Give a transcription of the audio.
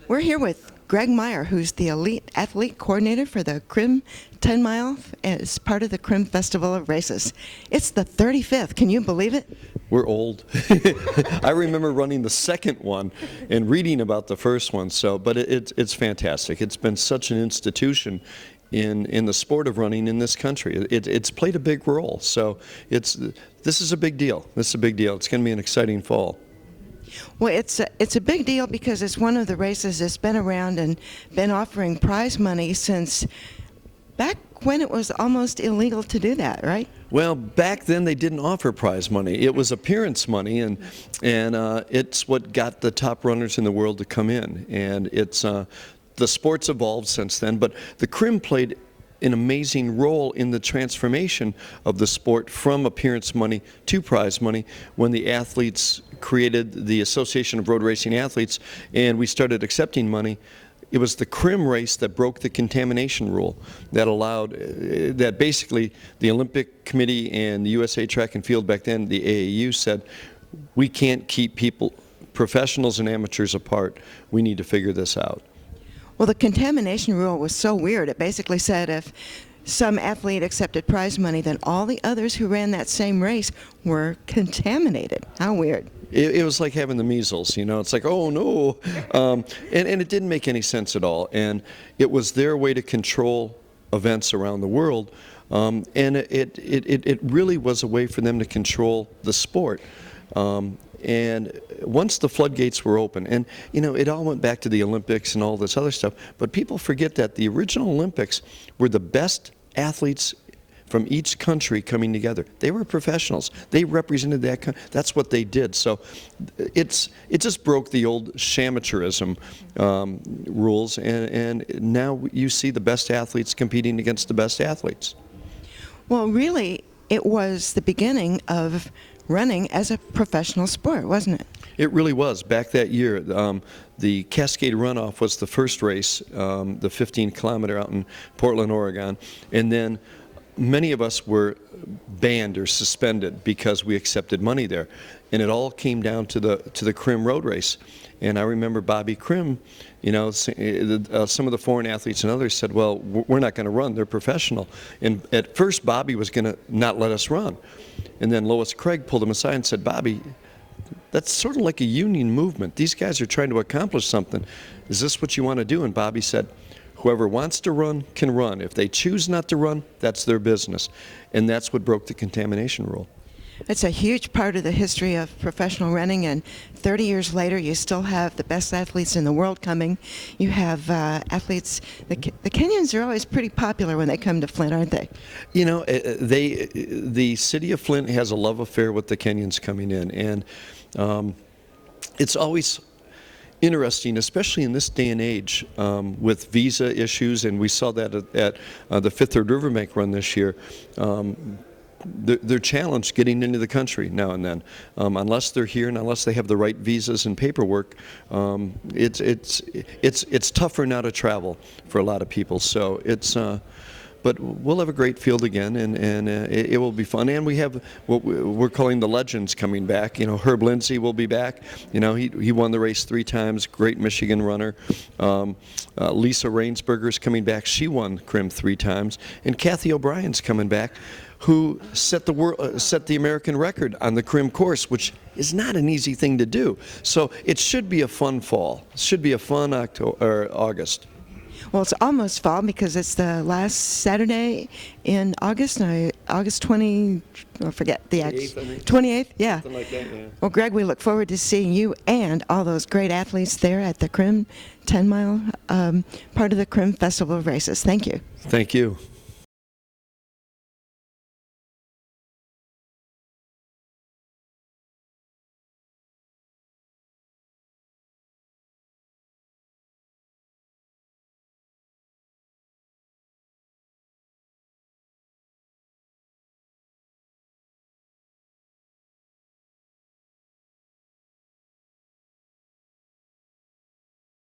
We're here with Greg Meyer, who's the elite athlete coordinator for the Crim 10 Mile as part of the Crim Festival of Races. It's the 35th. Can you believe it? We're old. I remember running the second one and reading about the first one. But it's fantastic. It's been such an institution in the sport of running in this country. It's played a big role. So this is a big deal. This is a big deal. It's going to be an exciting fall. Well, it's a big deal because it's one of the races that's been around and been offering prize money since back when it was almost illegal to do that, right? Well, back then they didn't offer prize money. It was appearance money, and it's what got the top runners in the world to come in. And it's the sport's evolved since then, but the Crim played an amazing role in the transformation of the sport from appearance money to prize money when the athletes created the Association of Road Racing Athletes and we started accepting money. It was the Crim race that broke the Contamination Rule that allowed, that basically the Olympic Committee and the USA Track and Field back then, the AAU, said we can't keep people, professionals and amateurs apart. We need to figure this out. Well, the Contamination Rule was so weird. It basically said if some athlete accepted prize money, then all the others who ran that same race were contaminated. How weird. It was like having the measles, you know. It's like, oh no, and it didn't make any sense at all. And it was their way to control events around the world, and it really was a way for them to control the sport. And once the floodgates were open, and you know, it all went back to the Olympics and all this other stuff, but people forget that the original Olympics were the best athletes from each country coming together. They were professionals. They represented that country. That's what they did. So it just broke the old shamateurism rules, and now you see the best athletes competing against the best athletes. Well, really, it was the beginning of running as a professional sport, wasn't it? It really was. Back that year, the Cascade Runoff was the first race, the 15-kilometer out in Portland, Oregon, and then many of us were banned or suspended because we accepted money there, and it all came down to the Crim road race. And I remember Bobby Crim, you know, some of the foreign athletes and others said, well, we're not going to run, they're professional. And at first Bobby was going to not let us run, and then Lois Craig pulled him aside and said, Bobby, that's sort of like a union movement. These guys are trying to accomplish something. Is this what you want to do? And Bobby said, whoever wants to run can run. If they choose not to run, that's their business. And that's what broke the Contamination Rule. It's a huge part of the history of professional running, and 30 years later you still have the best athletes in the world coming. You have athletes, the Kenyans are always pretty popular when they come to Flint, aren't they? You know, the city of Flint has a love affair with the Kenyans coming in, and it's always interesting, especially in this day and age with visa issues, and we saw that at the Fifth Third Riverbank run this year. They're challenged getting into the country now and then, unless they're here and unless they have the right visas and paperwork. It's tougher now to travel for a lot of people. So but we'll have a great field again, and it will be fun. And we have what we're calling the legends coming back. You know, Lindsay will be back. You know, he won the race 3 times. Great Michigan runner. Lisa Rainsberger is coming back. She won Crim 3 times. And Cathy O'Brien's coming back, who set the American record on the Crim course, which is not an easy thing to do. So it should be a fun fall. It should be a fun August. Well, it's almost fall because it's the last Saturday in August, August 20, I forget the 28th, yeah. Something like that, yeah. Well, Greg, we look forward to seeing you and all those great athletes there at the Crim 10 Mile, part of the Crim Festival of Races. Thank you. Thank you.